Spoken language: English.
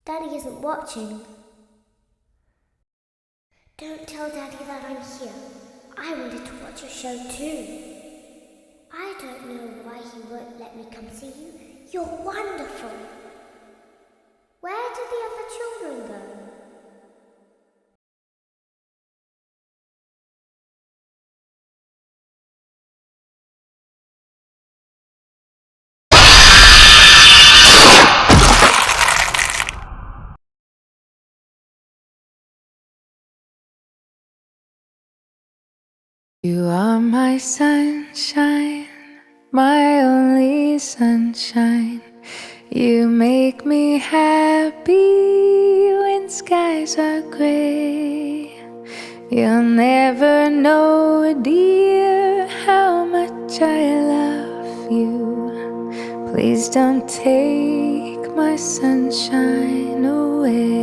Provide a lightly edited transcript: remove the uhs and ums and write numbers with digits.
Daddy isn't watching. Don't tell Daddy that I'm here. I wanted to watch a show too. I don't know why he won't let me come see you. You're wonderful. Where did the other children go? You are my sunshine, my only sunshine. You make me happy when skies are gray. You'll never know, dear, how much I love you. Please don't take my sunshine away.